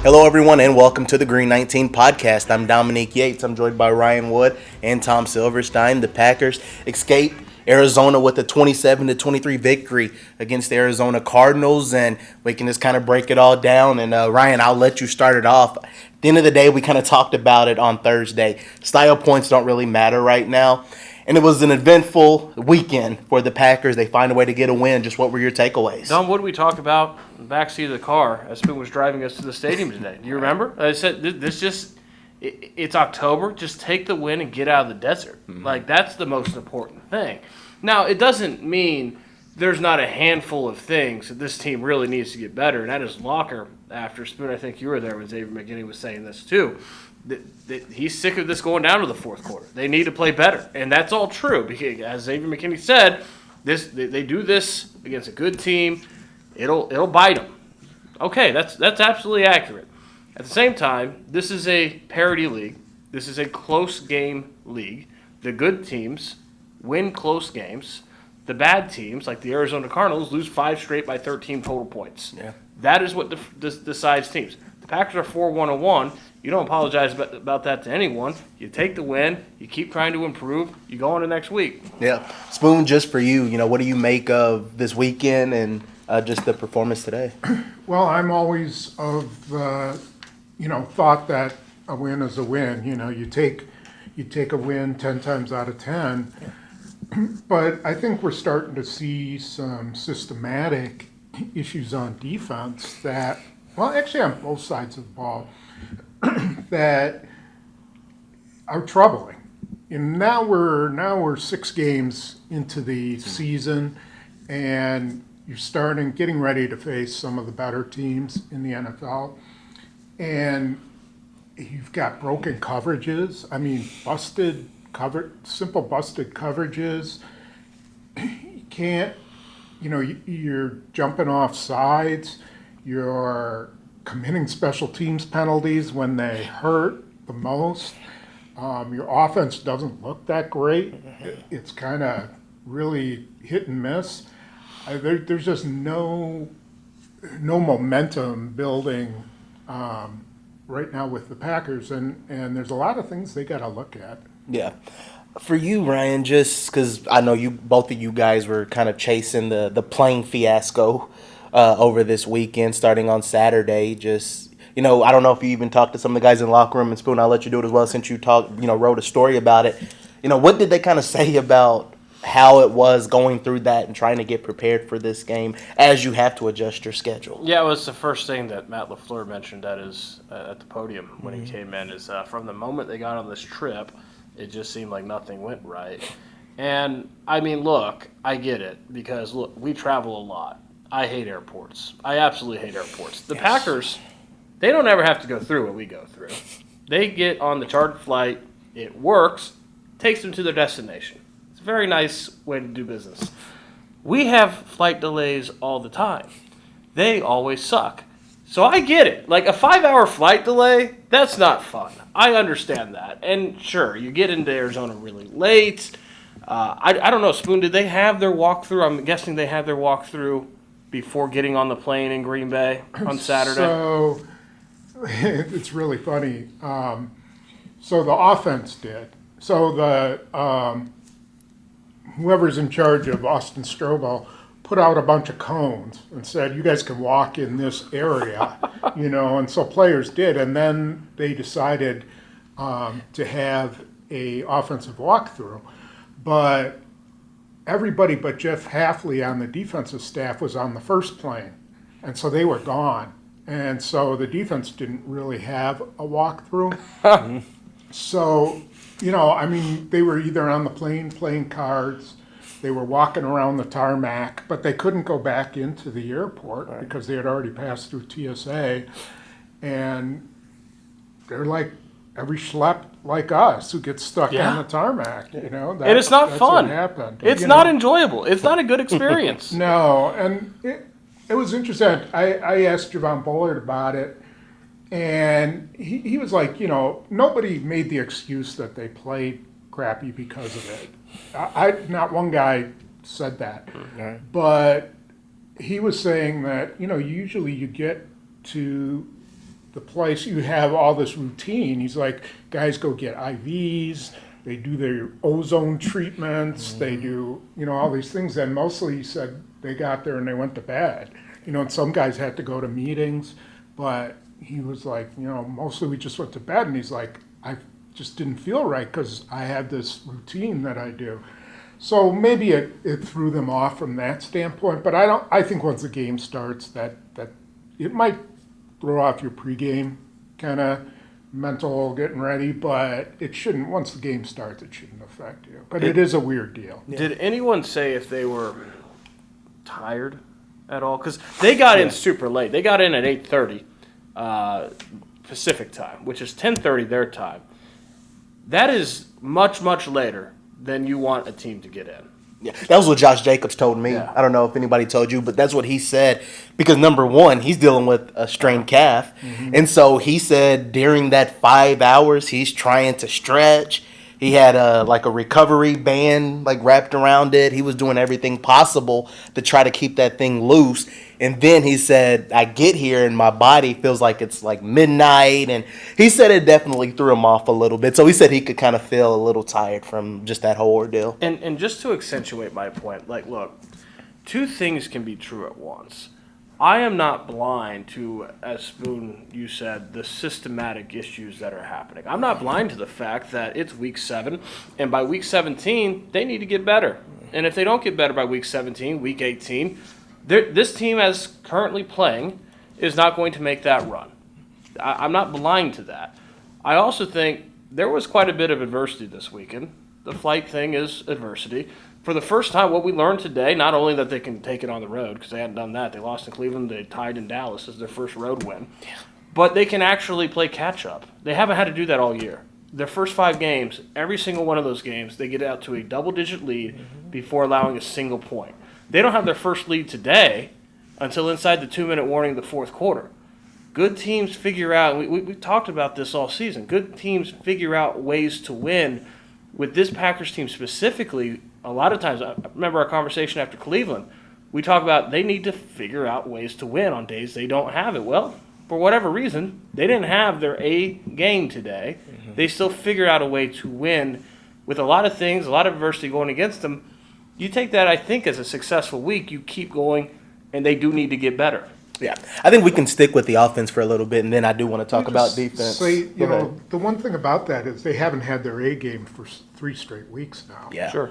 Hello, everyone, and welcome to the Green 19 podcast. I'm Dominique Yates. I'm joined by Ryan Wood and Tom Silverstein. The Packers escape Arizona with a 27-23 victory against the Arizona Cardinals, and we can just kind of break it all down. And Ryan, I'll let you start it off. At the end of the day, we kind of talked about it on Thursday. Style points don't really matter right now. And it was an eventful weekend for the Packers. They find a way to get a win. Just what were your takeaways? Don, what did we talk about in the backseat of the car as Spoon was driving us to the stadium today? Do you remember? I said, it's October. Just take the win and get out of the desert. Like, that's the most important thing. Now, it doesn't mean there's not a handful of things that this team really needs to get better, and that is locker after Spoon. I think you were there when Xavier McKinney was saying this too. He's sick of this going down to the fourth quarter. They need to play better, and that's all true. Because as Xavier McKinney said, they do this against a good team, it'll bite them. Okay, that's absolutely accurate. At the same time, this is a parity league. This is a close game league. The good teams win close games. The bad teams, like the Arizona Cardinals, lose 5 straight by 13 total points. Yeah. That is what decides teams. The Packers are 4-1-1. You don't apologize about that to anyone. You take the win. You keep trying to improve. You go on to next week. Yeah. Spoon, just for you, what do you make of this weekend and just the performance today? Well, I'm always of thought that a win is a win. You take a win 10 times out of 10. But I think we're starting to see some systematic issues on defense that, well, actually on both sides of the ball, that are troubling. And now we're 6 games into the season, and you're getting ready to face some of the better teams in the NFL, and you've got broken coverages. I mean, simple busted coverages. You can't, you're jumping off sides. You're committing special teams penalties when they hurt the most. Your offense doesn't look that great. It's kind of really hit and miss. There's just no momentum building right now with the Packers, and there's a lot of things they got to look at. Yeah. For you, Ryan, just because I know both of you guys were kind of chasing the plane fiasco over this weekend, starting on Saturday. Just, I don't know if you even talked to some of the guys in the locker room, and Spoon, I'll let you do it as well since you wrote a story about it. What did they kind of say about how it was going through that and trying to get prepared for this game as you have to adjust your schedule? Yeah, it was the first thing that Matt LaFleur mentioned at the podium when he came in is from the moment they got on this trip, it just seemed like nothing went right. And, I mean, look, I get it because, look, we travel a lot. I hate airports. I absolutely hate airports. The Packers, they don't ever have to go through what we go through. They get on the chartered flight, it works, takes them to their destination. It's a very nice way to do business. We have flight delays all the time. They always suck. So I get it. Like a 5-hour flight delay, that's not fun. I understand that. And sure, you get into Arizona really late. I don't know, Spoon, did they have their walkthrough? I'm guessing they had their walkthrough before getting on the plane in Green Bay on Saturday. So it's really funny. So the offense did. So the whoever's in charge of Austin Strobel put out a bunch of cones and said, you guys can walk in this area, and so players did. And then they decided to have a offensive walkthrough. But everybody but Jeff Hafley on the defensive staff was on the first plane. And so they were gone. And so the defense didn't really have a walkthrough. So, they were either on the plane playing cards, they were walking around the tarmac, but they couldn't go back into the airport because they had already passed through TSA. And they're like every schlep like us who gets stuck on the tarmac, And it's not fun. What happened. It's not enjoyable. It's not a good experience. No, and it was interesting. I asked Javon Bullard about it, and he was like, nobody made the excuse that they played crappy because of it. Not one guy said that, but he was saying that usually you get to the place, you have all this routine. He's like, guys go get IVs, they do their ozone treatments, they do, all these things. And mostly he said they got there and they went to bed. And some guys had to go to meetings, but he was like, mostly we just went to bed. And he's like, I just didn't feel right because I had this routine that I do. So maybe it threw them off from that standpoint. But I think once the game starts that it might throw off your pregame kind of mental getting ready, but it shouldn't. Once the game starts, it shouldn't affect you. But it is a weird deal. Did anyone say if they were tired at all? Because they got in super late. They got in at 8:30 Pacific time, which is 10:30 their time. That is much, much later than you want a team to get in. Yeah, that was what Josh Jacobs told me. Yeah. I don't know if anybody told you, but that's what he said. Because number one, he's dealing with a strained calf. And so he said during that 5 hours, he's trying to stretch. He had a recovery band wrapped around it. He was doing everything possible to try to keep that thing loose. And then he said, I get here and my body feels like it's like midnight. And he said it definitely threw him off a little bit. So he said he could kind of feel a little tired from just that whole ordeal. And just to accentuate my point, look, two things can be true at once. I am not blind to, as Spoon, you said, the systematic issues that are happening. I'm not blind to the fact that it's week 7, and by week 17, they need to get better. And if they don't get better by week 17, week 18, this team as currently playing is not going to make that run. I'm not blind to that. I also think there was quite a bit of adversity this weekend. The flight thing is adversity. For the first time, what we learned today, not only that they can take it on the road, because they hadn't done that. They lost in Cleveland. They tied in Dallas as their first road win. Yeah. But they can actually play catch-up. They haven't had to do that all year. Their first 5 games, every single one of those games, they get out to a double-digit lead before allowing a single point. They don't have their first lead today until inside the 2-minute warning of the fourth quarter. Good teams figure out, and we've talked about this all season, good teams figure out ways to win. With this Packers team specifically, a lot of times, I remember our conversation after Cleveland, we talk about they need to figure out ways to win on days they don't have it. Well, for whatever reason, they didn't have their A game today. They still figured out a way to win with a lot of things, a lot of adversity going against them. You take that, I think, as a successful week. You keep going, and they do need to get better. Yeah, I think we can stick with the offense for a little bit, and then I do want to talk about defense. The one thing about that is they haven't had their A game for 3 straight weeks now. Yeah, sure.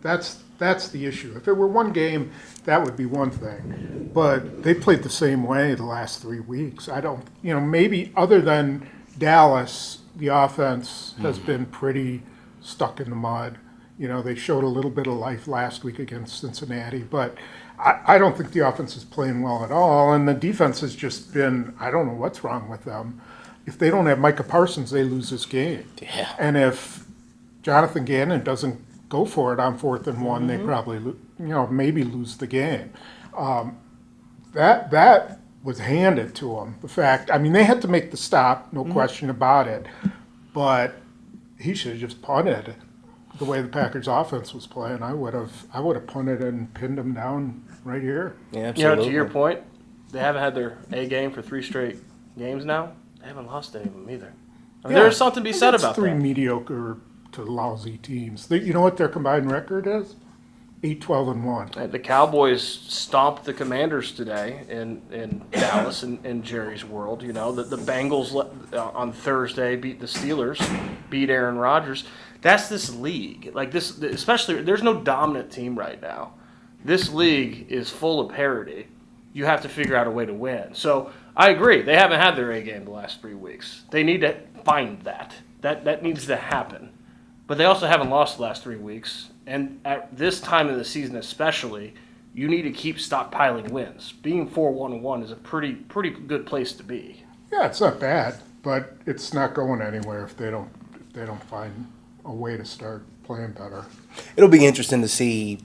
That's the issue. If it were one game, that would be one thing. But they played the same way the last 3 weeks. I don't, maybe other than Dallas, the offense has been pretty stuck in the mud. They showed a little bit of life last week against Cincinnati, but I don't think the offense is playing well at all, and the defense has just been, I don't know what's wrong with them. If they don't have Micah Parsons, they lose this game. Yeah. And if Jonathan Gannon doesn't go for it on 4th and 1, they probably, maybe lose the game. That was handed to them. The fact, they had to make the stop, no question about it, but he should have just punted. The way the Packers offense was playing, I would have punted and pinned them down right here. Yeah, absolutely. To your point, they haven't had their A game for 3 straight games now. They haven't lost any of them either. There's something to be said about 3 that. mediocre to lousy teams. You know what their combined record is? 8-12-1. The Cowboys stomped the Commanders today in Dallas in Jerry's world. The Bengals on Thursday beat the Steelers, beat Aaron Rodgers. That's this league. Especially, there's no dominant team right now. This league is full of parity. You have to figure out a way to win. So I agree. They haven't had their A game the last 3 weeks. They need to find that. That needs to happen. But they also haven't lost the last 3 weeks. And at this time of the season especially, you need to keep stockpiling wins. Being 4-1-1 is a pretty good place to be. Yeah, it's not bad, but it's not going anywhere if they don't find a way to start playing better. It'll be interesting to see,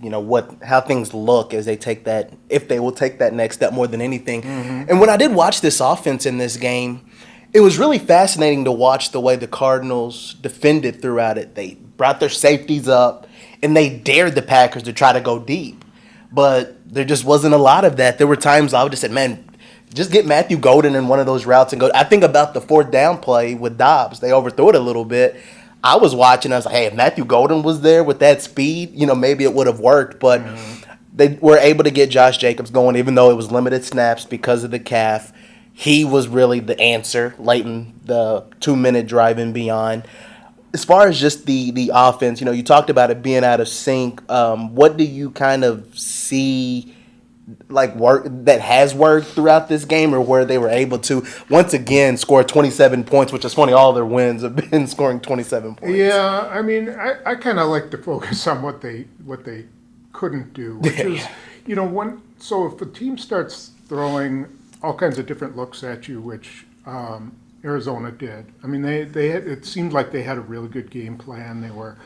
how things look as they take that, if they will take that next step more than anything. And when I did watch this offense in this game, it was really fascinating to watch the way the Cardinals defended throughout it. They brought their safeties up, and they dared the Packers to try to go deep. But there just wasn't a lot of that. There were times I would just say, man, just get Matthew Golden in one of those routes and go. I think about the fourth down play with Dobbs. They overthrew it a little bit. I was watching. I was like, hey, if Matthew Golden was there with that speed, maybe it would have worked. But they were able to get Josh Jacobs going, even though it was limited snaps because of the calf. He was really the answer late in the 2-minute drive and beyond. As far as just the offense, you talked about it being out of sync. What do you kind of see work that has worked throughout this game, or where they were able to once again score 27 points, which is funny, all their wins have been scoring 27 points. Yeah, I mean, I kind of like to focus on what they couldn't do, which is, so if a team starts throwing all kinds of different looks at you, which Arizona did. I mean, it seemed like they had a really good game plan. They were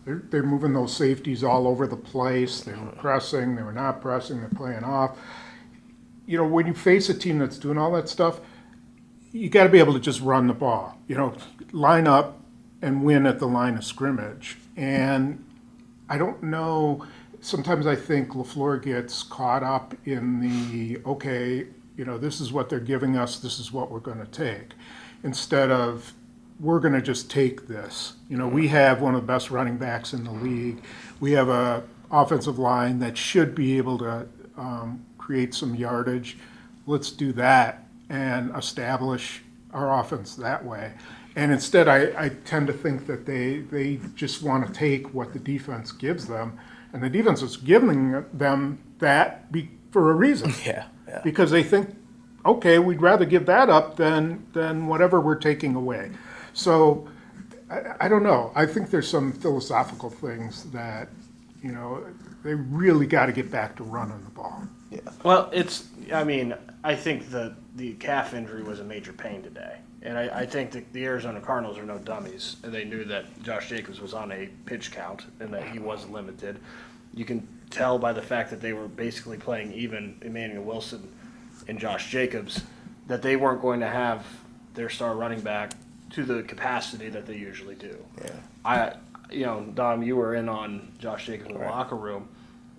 they're moving those safeties all over the place. They were pressing. They were not pressing. They're playing off. When you face a team that's doing all that stuff, you got to be able to just run the ball. Line up and win at the line of scrimmage. And I don't know. Sometimes I think LaFleur gets caught up in this is what they're giving us. This is what we're going to take, instead of we're going to just take this. We have one of the best running backs in the league. We have a offensive line that should be able to create some yardage. Let's do that and establish our offense that way. And instead, I tend to think that they just want to take what the defense gives them, and the defense is giving them that for a reason. Yeah. Because they think, okay, we'd rather give that up than whatever we're taking away. So I don't know. I think there's some philosophical things that, they really got to get back to running the ball. Yeah. Well, I think the calf injury was a major pain today. And I think that the Arizona Cardinals are no dummies. And they knew that Josh Jacobs was on a pitch count and that he was limited. You can tell by the fact that they were basically playing even Emmanuel Wilson and Josh Jacobs that they weren't going to have their star running back to the capacity that they usually do. Yeah. Dom, you were in on Josh Jacobs in the locker room.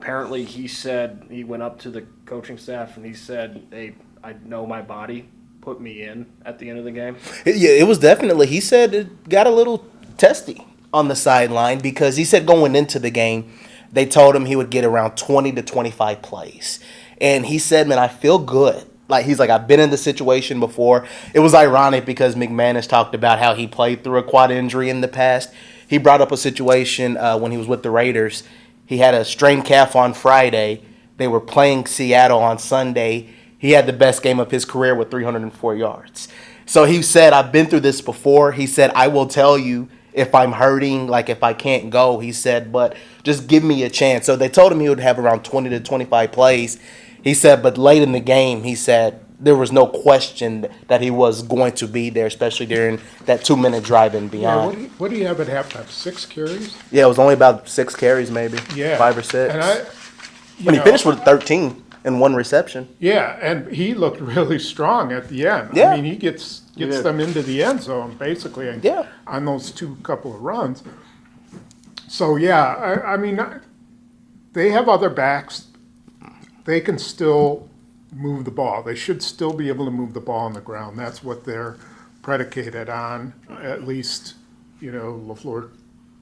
Apparently he said he went up to the coaching staff and he said, hey, I know my body put me in at the end of the game. Yeah, it was definitely, he said it got a little testy on the sideline because he said going into the game, they told him he would get around 20 to 25 plays. And he said, man, I feel good. He's like, I've been in the situation before. It was ironic because McManus talked about how he played through a quad injury in the past. He brought up a situation when he was with the Raiders. He had a strained calf on Friday. They were playing Seattle on Sunday. He had the best game of his career with 304 yards. So he said, I've been through this before. He said, I will tell you if I'm hurting, if I can't go. He said, but just give me a chance. So they told him he would have around 20 to 25 plays. He said, but late in the game, he said there was no question that he was going to be there, especially during that 2-minute drive and beyond. Yeah, what do you have at halftime? 6 carries? Yeah, it was only about 6 carries, maybe. Yeah. 5 or 6. And he finished with 13 and 1 reception. Yeah, and he looked really strong at the end. Yeah. I mean, he gets them into the end zone, basically, on those couple of runs. So, yeah, I mean, they have other backs. They can still move the ball. They should still be able to move the ball on the ground. That's what they're predicated on. At least, LaFleur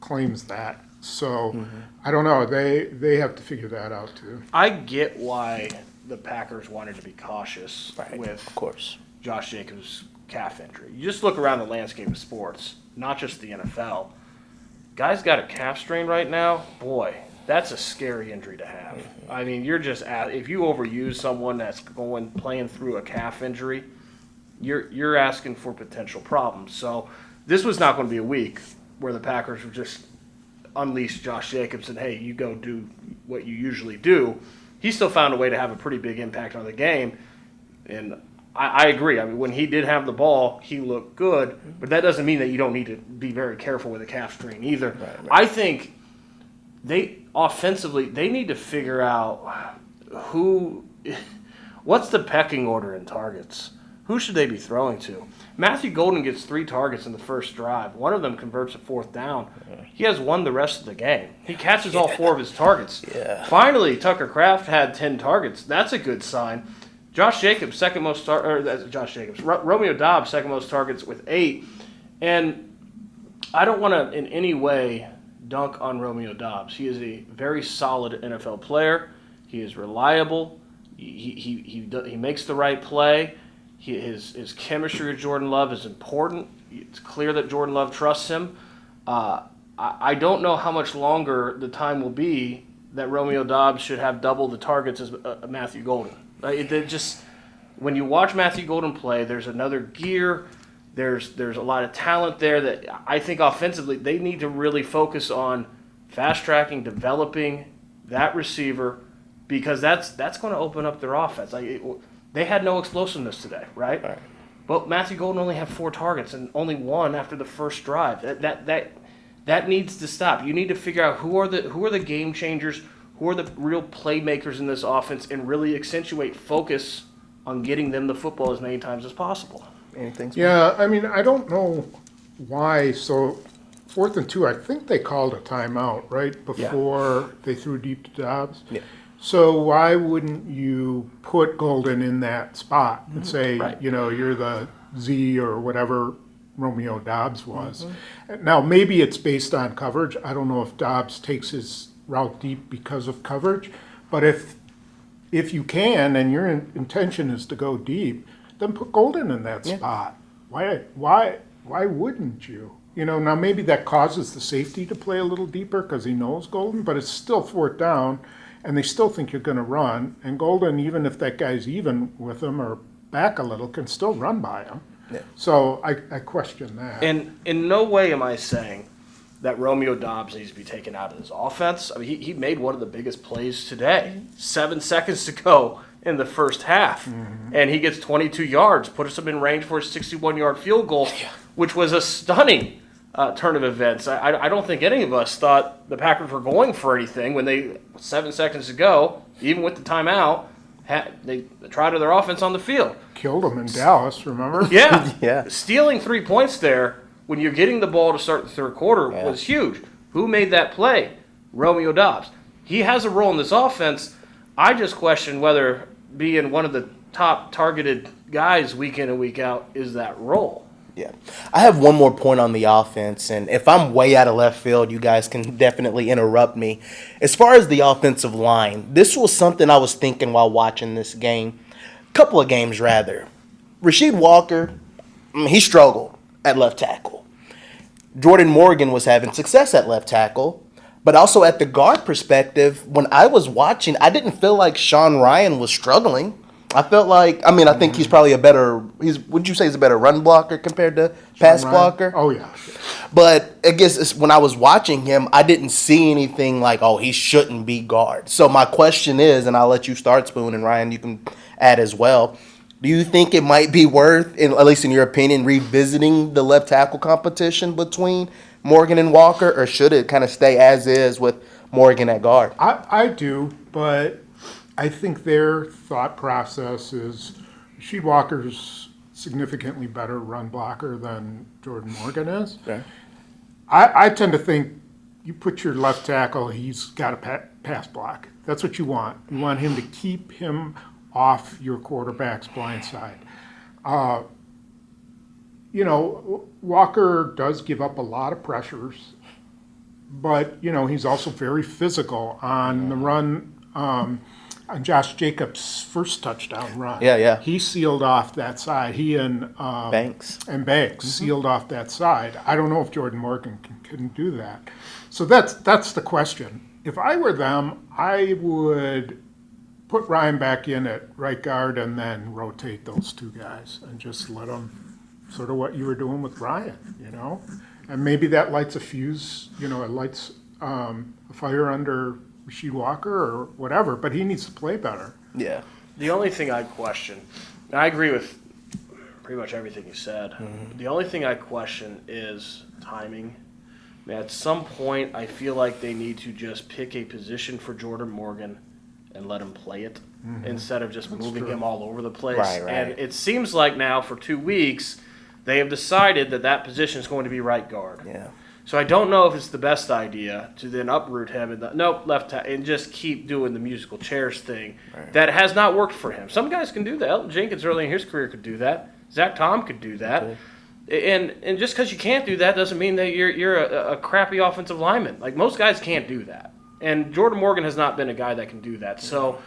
claims that. So, I don't know. They have to figure that out, too. I get why the Packers wanted to be cautious with of course. Josh Jacobs' calf injury. You just look around the landscape of sports, not just the NFL. Guy's got a calf strain right now. Boy, that's a scary injury to have. I mean, if you overuse someone that's playing through a calf injury, you're asking for potential problems. So this was not going to be a week where the Packers would just unleash Josh Jacobs and, hey, you go do what you usually do. He still found a way to have a pretty big impact on the game. And I agree. I mean, when he did have the ball, he looked good. But that doesn't mean that you don't need to be very careful with a calf strain either. Right. I think offensively, they need to figure out what's the pecking order in targets. Who should they be throwing to? Matthew Golden gets 3 targets in the first drive. One of them converts a 4th down. He has won the rest of the game. He catches all 4 of his targets. Yeah. Finally, Tucker Kraft had 10 targets. That's a good sign. Josh Jacobs, second most Romeo Dobbs, second most targets with 8. And I don't want to in any way dunk on Romeo Dobbs. He is a very solid NFL player. He is reliable. He makes the right play. His chemistry with Jordan Love is important. It's clear that Jordan Love trusts him. I don't know how much longer the time will be that Romeo Dobbs should have double the targets as Matthew Golden. When you watch Matthew Golden play, there's another gear. There's a lot of talent there that I think offensively they need to really focus on fast tracking, developing that receiver, because that's going to open up their offense. They had no explosiveness today, right? Right. But Matthew Golden only had 4 targets and only 1 after the first drive. That needs to stop. You need to figure out who are the game changers, who are the real playmakers in this offense, and really accentuate focus on getting them the football as many times as possible. Anything? Yeah, I mean, I don't know why. So 4th and 2, I think they called a timeout right before they threw deep to Dobbs. Yeah. So why wouldn't you put Golden in that spot and say, Right. you're the Z or whatever Romeo Dobbs was? Now, maybe it's based on coverage. I don't know if Dobbs takes his route deep because of coverage, but if you can and your intention is to go deep, then put Golden in that spot. Why wouldn't you? Now maybe that causes the safety to play a little deeper because he knows Golden, but it's still 4th down, and they still think you're going to run. And Golden, even if that guy's even with him or back a little, can still run by him. Yeah. So I question that. And in no way am I saying that Romeo Dobbs needs to be taken out of this offense. I mean, he made one of the biggest plays today. 7 seconds to go in the first half. And he gets 22 yards, puts him in range for a 61-yard field goal, which was a stunning turn of events. I don't think any of us thought the Packers were going for anything when 7 seconds to go, even with the timeout, they tried their offense on the field. Killed him in Dallas, remember? Yeah. Yeah. Stealing 3 points there when you're getting the ball to start the third quarter was huge. Who made that play? Romeo Dobbs. He has a role in this offense. I just question whether being one of the top targeted guys week in and week out is that role. Yeah. I have one more point on the offense, and if I'm way out of left field, you guys can definitely interrupt me. As far as the offensive line, this was something I was thinking while watching this game. Couple of games, rather. Rasheed Walker, he struggled at left tackle. Jordan Morgan was having success at left tackle. But also at the guard perspective, when I was watching, I didn't feel like Sean Ryan was struggling. I felt like, I think he's probably would you say he's a better run blocker compared to pass blocker? Oh, yeah. But I guess when I was watching him, I didn't see anything like, oh, he shouldn't be guard. So my question is, and I'll let you start, Spoon, and Ryan, you can add as well. Do you think it might be worth, at least in your opinion, revisiting the left tackle competition between Morgan and Walker, or should it kind of stay as is with Morgan at guard? I do, but I think their thought process is Rasheed Walker's significantly better run blocker than Jordan Morgan is. Okay. I tend to think you put your left tackle, he's got a pass block. That's what you want. You want him to keep him off your quarterback's blind side. Walker does give up a lot of pressures, but, he's also very physical on the run. On Josh Jacobs' first touchdown run. Yeah. He sealed off that side. He and Banks. Sealed off that side. I don't know if Jordan Morgan can do that. So that's the question. If I were them, I would put Ryan back in at right guard and then rotate those 2 guys and just let them sort of what you were doing with Ryan, And maybe that lights a fuse, it lights a fire under Rasheed Walker or whatever, but he needs to play better. Yeah. The only thing I question, and I agree with pretty much everything you said, the only thing I question is timing. At some point, I feel like they need to just pick a position for Jordan Morgan and let him play it instead of just moving him all over the place. Right. And it seems like now for 2 weeks, they have decided that position is going to be right guard. Yeah. So I don't know if it's the best idea to then uproot him and left tackle and just keep doing the musical chairs thing. Right. That has not worked for him. Some guys can do that. Elton Jenkins early in his career could do that. Zach Tom could do that. Okay. And just because you can't do that doesn't mean that you're a crappy offensive lineman. Like, most guys can't do that. And Jordan Morgan has not been a guy that can do that. So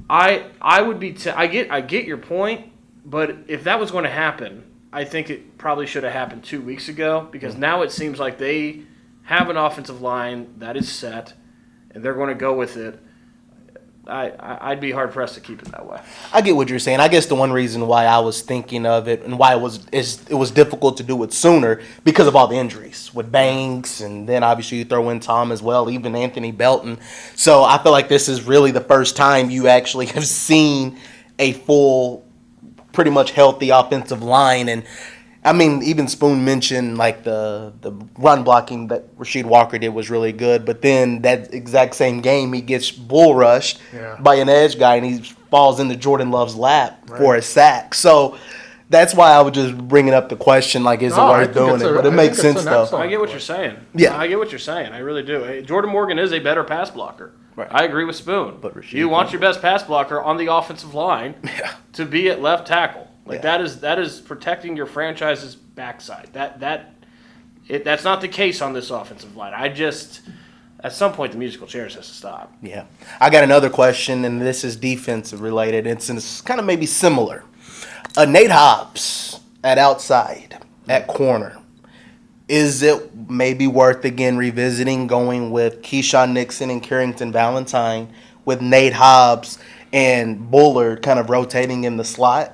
I would be I get your point, but if that was going to happen, I think it probably should have happened 2 weeks ago, because now it seems like they have an offensive line that is set, and they're going to go with it. I'd be hard-pressed to keep it that way. I get what you're saying. I guess the one reason why I was thinking of it and why it was difficult to do it sooner, because of all the injuries with Banks, and then obviously you throw in Tom as well, even Anthony Belton. So I feel like this is really the first time you actually have seen a full, pretty much healthy offensive line. And I mean, even Spoon mentioned like the run blocking that Rasheed Walker did was really good, but then that exact same game he gets bull rushed by an edge guy and he falls into Jordan Love's lap for a sack. So that's why I was just bringing up the question, like, is it worth doing it? But it makes sense though. I get what you're saying. Yeah, I get what you're saying. I really do. Jordan Morgan is a better pass blocker. Right. I agree with Spoon. But you want your best pass blocker on the offensive line to be at left tackle. Like, that is protecting your franchise's backside. That's not the case on this offensive line. At some point, the musical chairs has to stop. Yeah. I got another question, and this is defensive related. It's kind of maybe similar. Nate Hobbs at outside, at corner. Is it maybe worth, again, revisiting going with Keyshawn Nixon and Carrington Valentine with Nate Hobbs and Bullard kind of rotating in the slot?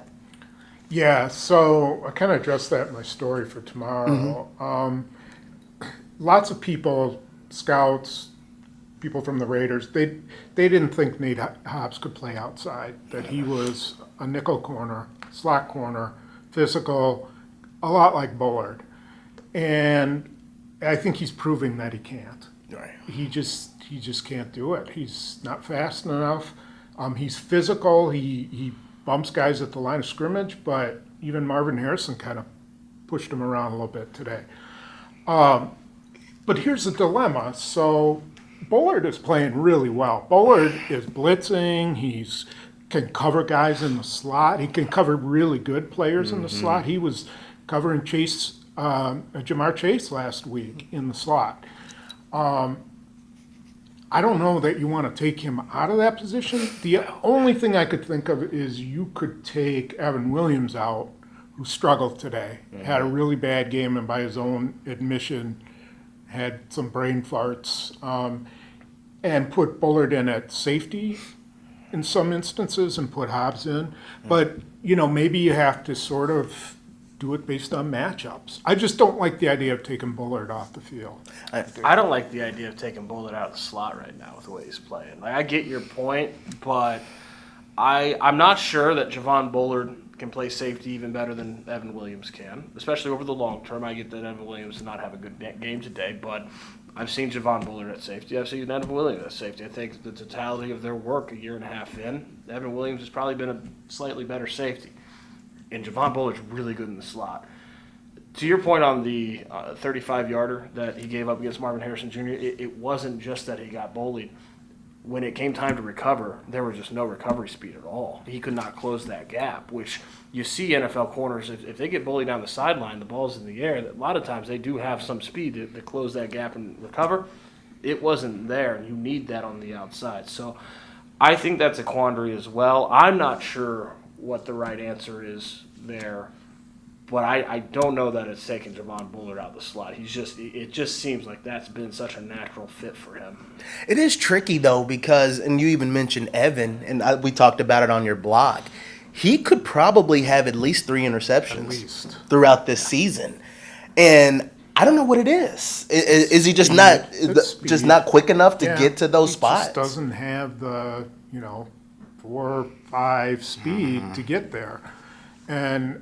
Yeah, so I kind of addressed that in my story for tomorrow. Mm-hmm. Lots of people, scouts, people from the Raiders, they didn't think Nate Hobbs could play outside, that he was a nickel corner, slot corner, physical, a lot like Bullard. And I think he's proving that he can't. Right. He just can't do it. He's not fast enough. He's physical. He bumps guys at the line of scrimmage, but even Marvin Harrison kind of pushed him around a little bit today. But here's the dilemma. So Bullard is playing really well. Bullard is blitzing. He's can cover guys in the slot. He can cover really good players in the slot. He was covering Jamar Chase last week in the slot. I don't know that you want to take him out of that position. The only thing I could think of is you could take Evan Williams out, who struggled today, had a really bad game, and by his own admission, had some brain farts, and put Bullard in at safety in some instances and put Hobbs in. But, maybe you have to sort of do it based on matchups. I just don't like the idea of taking Bullard off the field. I don't like the idea of taking Bullard out of the slot right now with the way he's playing. Like, I get your point, but I'm not sure that Javon Bullard can play safety even better than Evan Williams can, especially over the long term. I get that Evan Williams did not have a good game today, but I've seen Javon Bullard at safety. I've seen Evan Williams at safety. I think the totality of their work a year and a half in, Evan Williams has probably been a slightly better safety. And Javon Bullard's really good in the slot. To your point on the 35-yarder that he gave up against Marvin Harrison Jr., it wasn't just that he got bullied. When it came time to recover, there was just no recovery speed at all. He could not close that gap, which you see NFL corners, if they get bullied down the sideline, the ball's in the air, a lot of times they do have some speed to close that gap and recover. It wasn't there, and you need that on the outside. So I think that's a quandary as well. I'm not sure what the right answer is there, but I don't know that it's taking Javon Bullard out of the slot. It just seems like that's been such a natural fit for him. It is tricky though, because, and you even mentioned Evan, and we talked about it on your blog, he could probably have at least 3 interceptions throughout this season, and I don't know what it is. Is he just not quick enough to get to those spots? He just doesn't have the 4 or 5 speed to get there, and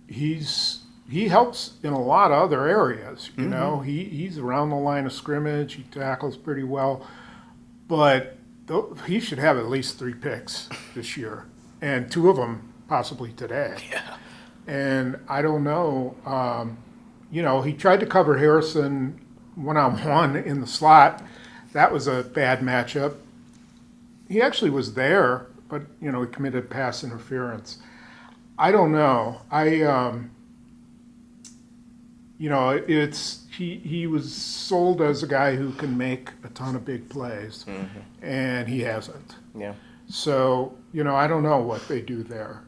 he helps in a lot of other areas. He's around the line of scrimmage. He tackles pretty well, but he should have at least 3 picks this year, and 2 of them possibly today. Yeah. And I don't know. he tried to cover Harrison one-on-one in the slot. That was a bad matchup. He actually was there, but, he committed pass interference. I don't know. He was sold as a guy who can make a ton of big plays, and he hasn't. Yeah. So, I don't know what they do there.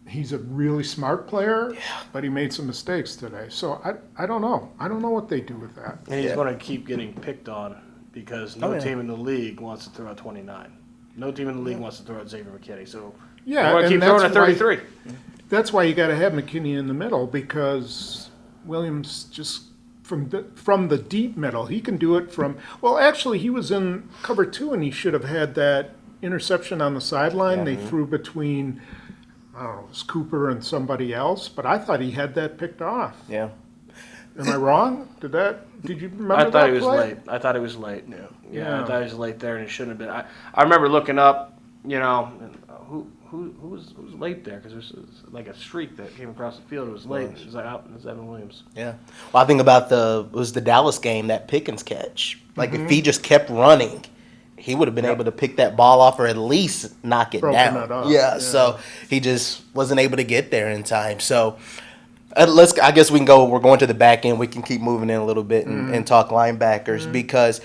He's a really smart player, but he made some mistakes today. So I don't know. I don't know what they do with that. And he's going to keep getting picked on because no team in the league wants to throw at 29. No team in the league wants to throw at Xavier McKinney. So yeah, want to keep throwing at 33. That's why you got to have McKinney in the middle, because Williams just from the deep middle, he can do it from. Well, actually, he was in cover 2, and he should have had that interception on the sideline. They threw between, I don't know, it was Cooper and somebody else, but I thought he had that picked off. Yeah. Am I wrong? Did you remember I thought that he was play? late. I thought he was late. Yeah, Yeah. I thought he was late there, and he shouldn't have been. I remember looking up, who was late there, because there was like a streak that came across the field. It was late. It was like, oh, it's Evan Williams. Yeah. Well, I think about it was the Dallas game, that Pickens catch. Like, if he just kept running, he would have been able to pick that ball off or at least knock it Broken down. it up. Yeah, so he just wasn't able to get there in time. So I guess we can go. We're going to the back end. We can keep moving in a little bit and talk linebackers because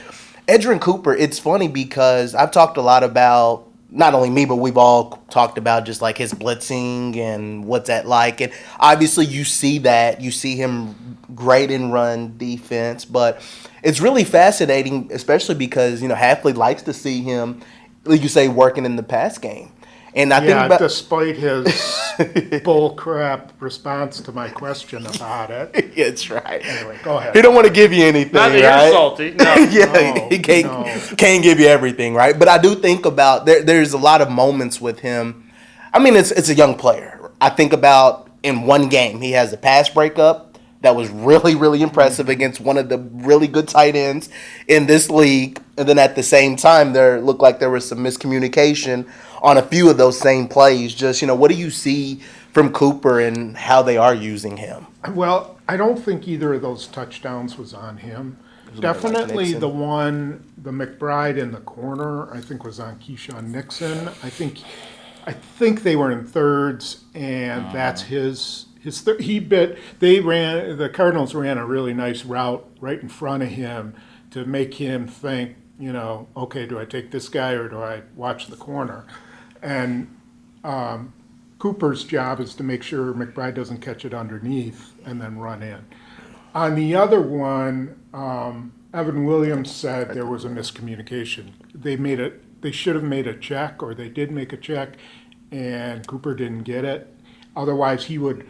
Edgerrin Cooper. It's funny because I've talked a lot about, not only me, but we've all talked about just like his blitzing and what's that like. And obviously you see that. You see him great in run defense. But it's really fascinating, especially because, Hafley likes to see him, like you say, working in the pass game. And I think about, despite his bullcrap response to my question about it. That's right. Anyway, go ahead. He don't want to give you anything, Not that right? you're salty. No. Yeah, he can't give you everything, right? But I do think about there's a lot of moments with him. I mean, it's a young player. I think about in one game he has a pass breakup that was really, really impressive against one of the really good tight ends in this league, and then at the same time there looked like there was some miscommunication on a few of those same plays. Just, what do you see from Cooper and how they are using him? Well, I don't think either of those touchdowns was on him. Definitely the McBride in the corner, I think was on Keyshawn Nixon. I think they were in thirds, and that's his the Cardinals ran a really nice route right in front of him to make him think, okay, do I take this guy or do I watch the corner? And Cooper's job is to make sure McBride doesn't catch it underneath and then run in. On the other one, Evan Williams said there was a miscommunication. They should have made a check, or they did make a check, and Cooper didn't get it. Otherwise, he would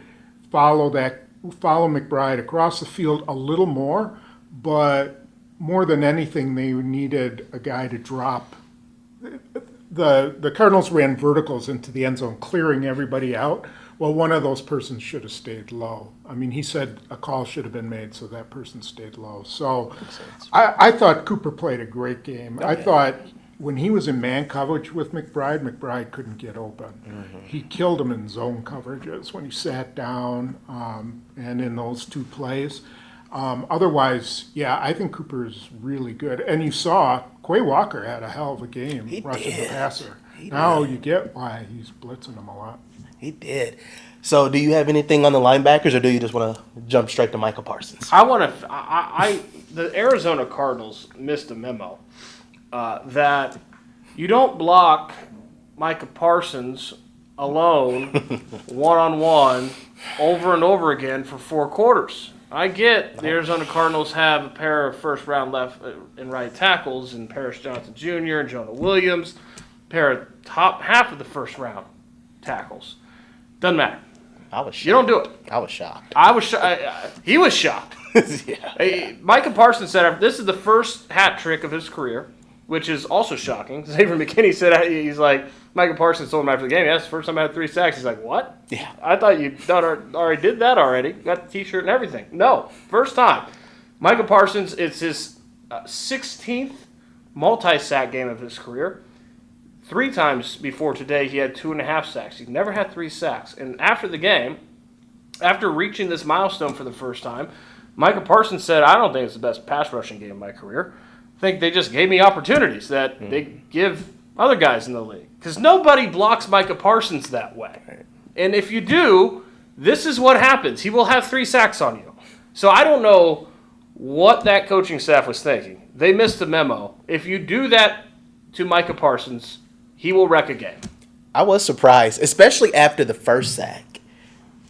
follow McBride across the field a little more, but more than anything, they needed a guy to drop. The Cardinals ran verticals into the end zone, clearing everybody out. Well, one of those persons should have stayed low. I mean, he said a call should have been made, so that person stayed low. So I thought Cooper played a great game. I thought when he was in man coverage with McBride couldn't get open. Mm-hmm. He killed him in zone coverages when he sat down and in those two plays. Otherwise, I think Cooper is really good. And you saw Quay Walker had a hell of a game rushing the passer. Now you get why he's blitzing him a lot. He did. So do you have anything on the linebackers, or do you just want to jump straight to Micah Parsons? The Arizona Cardinals missed a memo that you don't block Micah Parsons alone, one-on-one, over and over again for 4 quarters. I get the Arizona Cardinals have a pair of first-round left and right tackles in Paris Johnson Jr. and Jonah Williams, a pair of top half of the first-round tackles. Doesn't matter. I was shocked. You don't do it. I was shocked. He was shocked. Micah Parsons said this is the first hat trick of his career, which is also shocking. Xavier McKinney said, he's like, Micah Parsons told him after the game, that's the first time I had 3 sacks. He's like, what? Yeah. I thought you already did that already. Got the T-shirt and everything. No, first time. Micah Parsons, it's his 16th multi-sack game of his career. 3 times before today, he had 2.5 sacks. He's never had 3 sacks. And after the game, after reaching this milestone for the first time, Micah Parsons said, I don't think it's the best pass rushing game of my career. I think they just gave me opportunities that they give other guys in the league. Because nobody blocks Micah Parsons that way. And if you do, this is what happens. He will have 3 sacks on you. So I don't know what that coaching staff was thinking. They missed the memo. If you do that to Micah Parsons, he will wreck a game. I was surprised, especially after the first sack.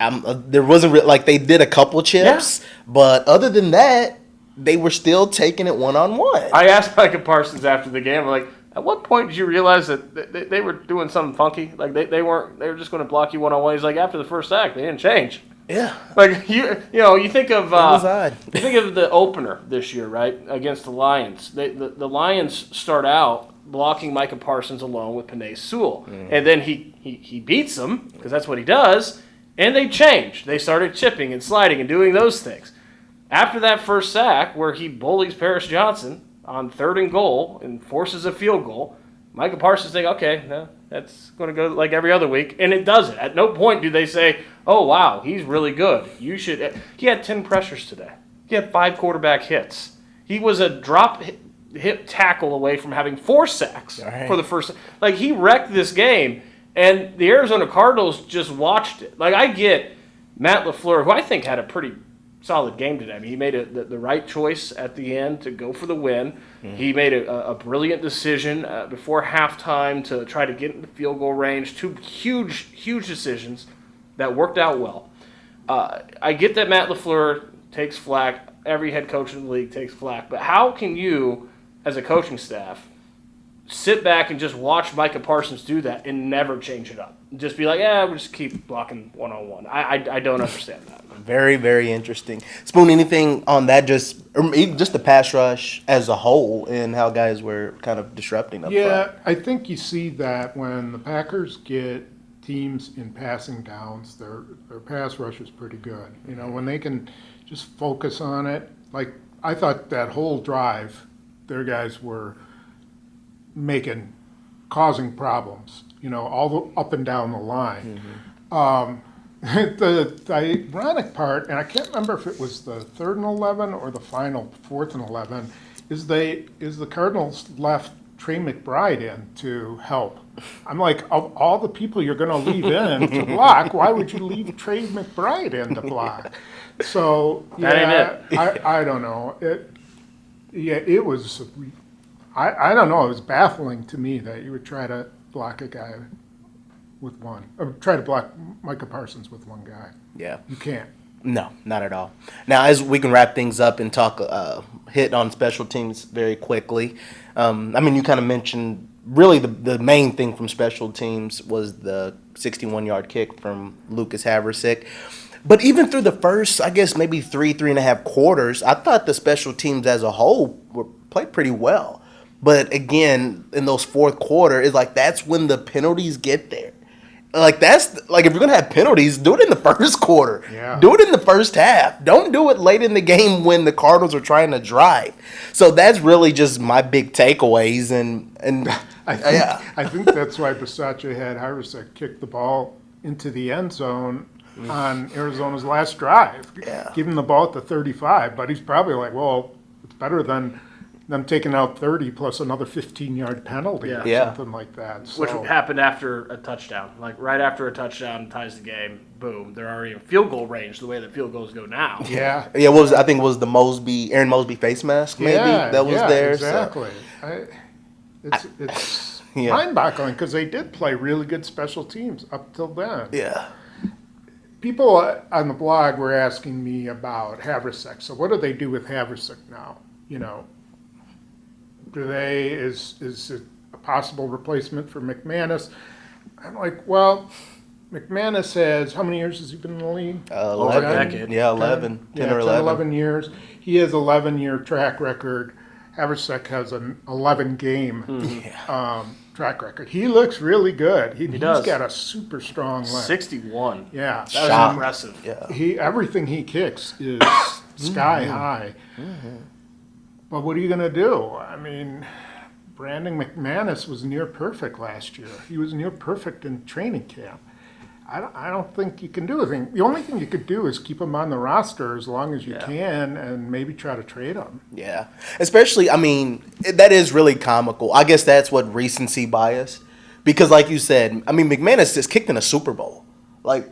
There wasn't like they did a couple chips, but other than that, they were still taking it one-on-one. I asked Micah Parsons after the game, like, at what point did you realize that they were doing something funky? Like they were just going to block you one-on-one. He's like, after the first sack, they didn't change. Yeah. Like you think of was odd. You think of the opener this year, right, against the Lions. The Lions start out blocking Micah Parsons alone with Penei Sewell, and then he beats them because that's what he does. And they changed. They started chipping and sliding and doing those things. After that first sack, where he bullies Paris Johnson on 3rd and goal and forces a field goal, Micah Parsons think, okay, no, that's going to go like every other week, and it doesn't. At no point do they say, oh, wow, he's really good. You should. He had 10 pressures today. He had 5 quarterback hits. He was a drop hip tackle away from having 4 sacks for the first. Like, he wrecked this game. And the Arizona Cardinals just watched it. Like, I get Matt LaFleur, who I think had a pretty solid game today. I mean, he made the right choice at the end to go for the win. Mm-hmm. He made a brilliant decision before halftime to try to get in the field goal range. 2 huge, huge decisions that worked out well. I get that Matt LaFleur takes flack. Every head coach in the league takes flack. But how can you, as a coaching staff, sit back and just watch Micah Parsons do that and never change it up? Just be like, we'll just keep blocking one-on-one. I don't understand that. Very, very interesting. Spoon, anything on that, just the pass rush as a whole and how guys were kind of disrupting up front? I think you see that when the Packers get teams in passing downs, their pass rush is pretty good. You know, when they can just focus on it. Like, I thought that whole drive, their guys were causing problems, all the up and down the line. The ironic part, and I can't remember if it was the 3rd and 11 or the final 4th and 11, is the Cardinals left Trey McBride in to help. I'm like, of all the people you're going to leave in to block, why would you leave Trey McBride in to block? So I don't know. It was. I don't know. It was baffling to me that you would try to block a guy with one, or try to block Micah Parsons with one guy. Yeah. You can't. No, not at all. Now, as we can wrap things up and talk, hit on special teams very quickly. You kind of mentioned really the main thing from special teams was the 61-yard kick from Lucas Haversick. But even through the first, I guess maybe 3.5 quarters, I thought the special teams as a whole played pretty well. But again, in those fourth quarter, it's like that's when the penalties get there. Like that's like if you're gonna have penalties, do it in the first quarter. Yeah. Do it in the first half. Don't do it late in the game when the Cardinals are trying to drive. So that's really just my big takeaways. And I think that's why Bisaccia had Haversick kick the ball into the end zone on Arizona's last drive. Yeah. Give him the ball at the 35, but he's probably like, well, it's better than them taking out 30 plus another 15-yard penalty or something like that. So. Which happened after a touchdown. Like right after a touchdown ties the game, boom, they're already in field goal range the way that field goals go now. Yeah. Yeah, I think it was the Aaron Mosby face mask maybe that was there. Exactly. So. It's mind-boggling because they did play really good special teams up till then. Yeah. People on the blog were asking me about Haversick. So what do they do with Haversick now? You know, is it a possible replacement for McManus? I'm like, well, McManus has, how many years has he been in the league? 11. Yeah, 11. 10 or 11. 11 years. He has 11-year track record. Haversick has an 11-game track record. He looks really good. He does. He's got a super strong leg. 61. Yeah. That was impressive. Yeah. Everything he kicks is sky high. Mm-hmm. But what are you going to do? I mean, Brandon McManus was near perfect last year. He was near perfect in training camp. I don't think you can do anything. The only thing you could do is keep him on the roster as long as you can and maybe try to trade him. Yeah. Especially, I mean, that is really comical. I guess that's what recency bias. Because like you said, I mean, McManus just kicked in a Super Bowl. Like,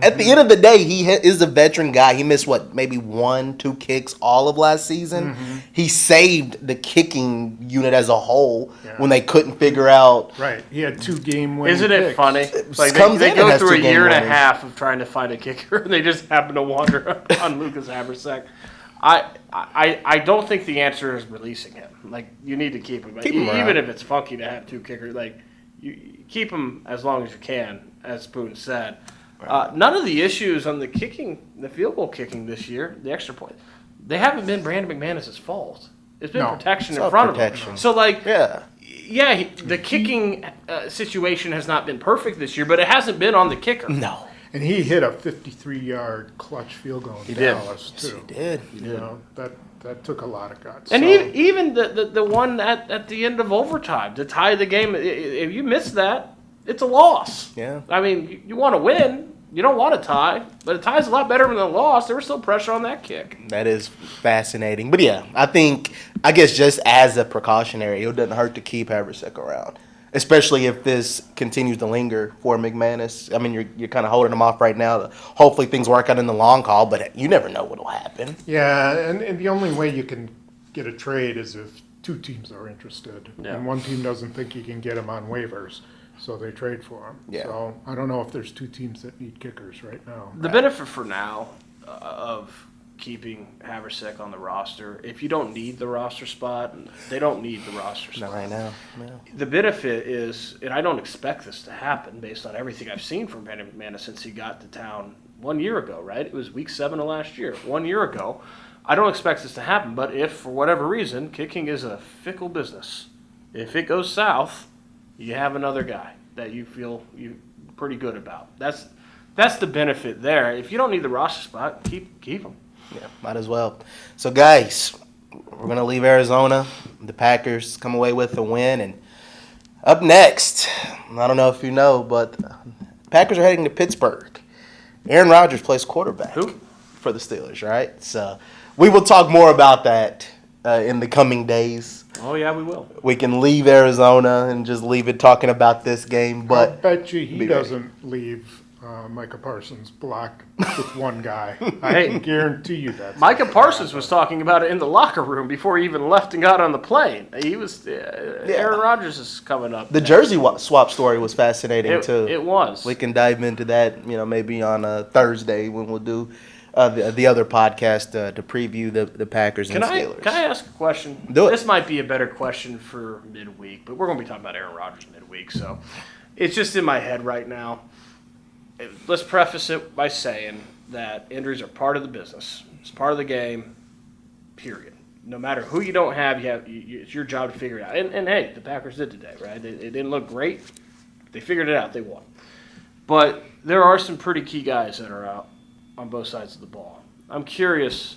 at the end of the day, he is a veteran guy. He missed, maybe 1-2 kicks all of last season. He saved the kicking unit as a whole when they couldn't figure out. Right. He had 2 game-winning Isn't it kicks. funny? Like they go through a year and a half of trying to find a kicker, and they just happen to wander on Lucas Habersack. I don't think the answer is releasing him. Like, you need to keep him. Keep him even around. if it's funky to have 2 kickers, like, you keep him as long as you can, as Spoon said. None of the issues on the field goal kicking this year, the extra point, they haven't been Brandon McManus' fault. It's been protection in front of him. So, like, the kicking situation has not been perfect this year, but it hasn't been on the kicker. No. And he hit a 53-yard clutch field goal in Dallas, too. He did. You know, that took a lot of guts. And even the one at the end of overtime to tie the game, if you miss that, it's a loss. Yeah. I mean, you want to win. You don't want to tie, but a tie's a lot better than a loss. There was still pressure on that kick. That is fascinating. But yeah, I guess just as a precautionary, it doesn't hurt to keep Habersack around, especially if this continues to linger for McManus. I mean, you're kind of holding him off right now. Hopefully things work out in the long haul, but you never know what will happen. Yeah, and the only way you can get a trade is if 2 teams are interested, and one team doesn't think you can get him on waivers. So they trade for him. Yeah. So I don't know if there's 2 teams that need kickers right now. The benefit for now of keeping Habersack on the roster, if you don't need the roster spot, they don't need the roster spot. Not right now. No. The benefit is, and I don't expect this to happen based on everything I've seen from Brandon McManus since he got to town 1 year ago, right? It was week 7 of last year, 1 year ago. I don't expect this to happen, but if for whatever reason, kicking is a fickle business. If it goes south, you have another guy that you feel you pretty good about. That's the benefit there. If you don't need the roster spot, keep him. Yeah, might as well. So, guys, we're going to leave Arizona. The Packers come away with a win. And up next, I don't know if you know, but the Packers are heading to Pittsburgh. Aaron Rodgers plays quarterback for the Steelers, right? So we will talk more about that in the coming days. Oh, yeah, we will. We can leave Arizona and just leave it talking about this game. But I bet you he doesn't leave Micah Parsons blocked with one guy. I can guarantee you that. Micah Parsons was talking about it in the locker room before he even left and got on the plane. He was Aaron Rodgers is coming up. The jersey swap story was fascinating too. It was. We can dive into that, maybe on a Thursday when we'll do the other podcast to preview the Packers and Steelers. Can I ask a question? Do it. This might be a better question for midweek, but we're going to be talking about Aaron Rodgers midweek, so it's just in my head right now. Let's preface it by saying that injuries are part of the business. It's part of the game, period. No matter who you don't have, it's your job to figure it out. And hey, the Packers did today, right? It didn't look great. They figured it out. They won. But there are some pretty key guys that are out on both sides of the ball. I'm curious,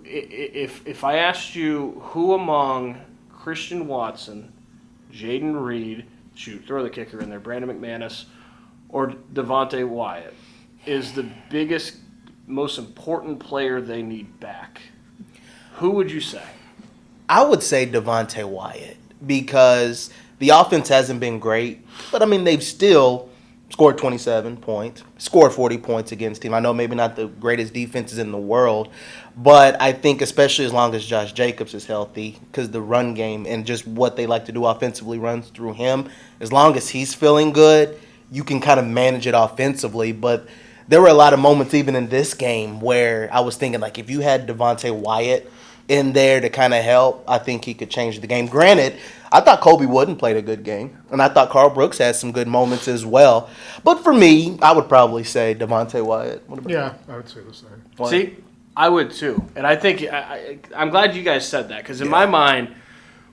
if I asked you who among Christian Watson, Jaden Reed, throw the kicker in there, Brandon McManus, or Devontae Wyatt is the biggest, most important player they need back, who would you say? I would say Devontae Wyatt because the offense hasn't been great, but they've still scored 27 points, scored 40 points against him. I know maybe not the greatest defenses in the world, but I think especially as long as Josh Jacobs is healthy, because the run game and just what they like to do offensively runs through him, as long as he's feeling good, you can kind of manage it offensively. But there were a lot of moments even in this game where I was thinking, like, if you had Devontae Wyatt in there to kind of help, I think he could change the game. Granted, I thought Kobe Wooden played a good game, and I thought Carl Brooks had some good moments as well. But for me, I would probably say Devontae Wyatt. Yeah, I would say the same. See, I would too. And I think I'm glad you guys said that, because in my mind,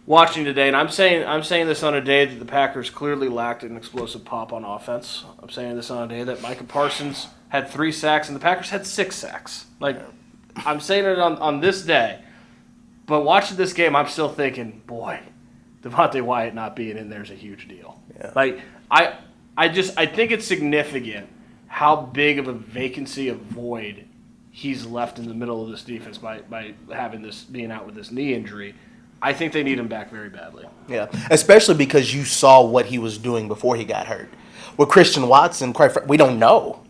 watching today, and I'm saying this on a day that the Packers clearly lacked an explosive pop on offense. I'm saying this on a day that Micah Parsons had 3 sacks and the Packers had 6 sacks. Like, I'm saying it on this day, but watching this game, I'm still thinking, boy, Devontae Wyatt not being in there is a huge deal. Yeah. Like, I think it's significant how big of a vacancy, a void he's left in the middle of this defense by having this being out with this knee injury. I think they need him back very badly. Yeah, especially because you saw what he was doing before he got hurt. With Christian Watson, quite frankly, we don't know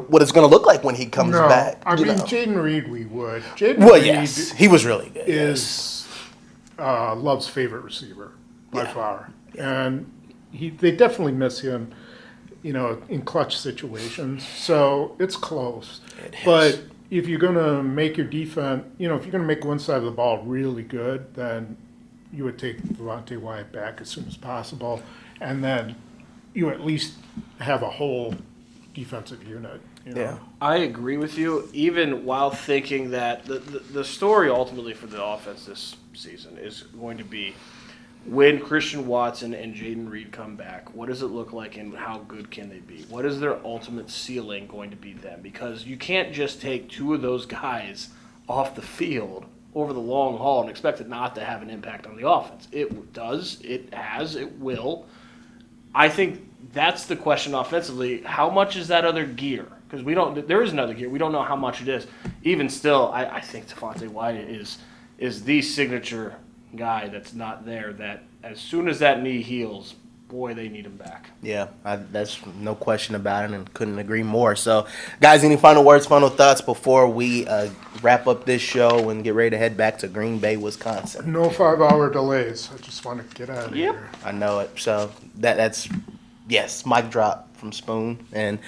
what it's going to look like when he comes back. I mean, Jaden Reed, we would. Jaden Well, Reed yes, he was really good. is Love's favorite receiver by far, and they definitely miss him, in clutch situations. So it's close. But if you're going to make your defense, if you're going to make one side of the ball really good, then you would take Devontae Wyatt back as soon as possible, and then you at least have a whole defensive unit. Yeah. I agree with you, even while thinking that the story ultimately for the offense this season is going to be when Christian Watson and Jaden Reed come back, what does it look like and how good can they be? What is their ultimate ceiling going to be then? Because you can't just take two of those guys off the field over the long haul and expect it not to have an impact on the offense. It does, it has, it will. I think that's the question offensively. How much is that other gear? Because there is another gear. We don't know how much it is. Even still, I think Devontae Wyatt is the signature guy that's not there, that as soon as that knee heals, boy, they need him back. Yeah, that's no question about it, and couldn't agree more. So, guys, any final words, final thoughts before we wrap up this show and get ready to head back to Green Bay, Wisconsin? No 5-hour delays. I just want to get out of here. I know it. So that's yes, mic drop from Spoon. And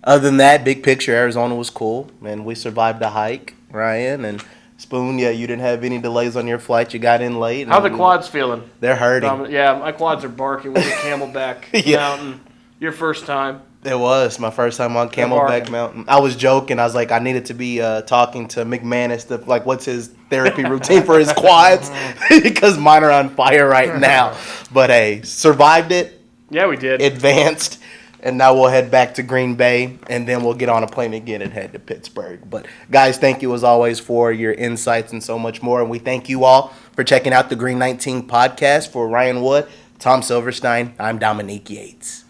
other than that, big picture, Arizona was cool, and we survived the hike, Ryan, and Spoon, yeah, you didn't have any delays on your flight. You got in late. How the quads feeling? They're hurting. Yeah, my quads are barking with the Camelback Mountain. Your first time. It was my first time on Camelback Mountain. I was joking. I was like, I needed to be talking to McManus, what's his therapy routine for his quads, because mine are on fire right now. But hey, survived it. Yeah, we did. Advanced. And now we'll head back to Green Bay, and then we'll get on a plane again and head to Pittsburgh. But, guys, thank you as always for your insights and so much more. And we thank you all for checking out the Green 19 podcast. For Ryan Wood, Tom Silverstein, I'm Dominique Yates.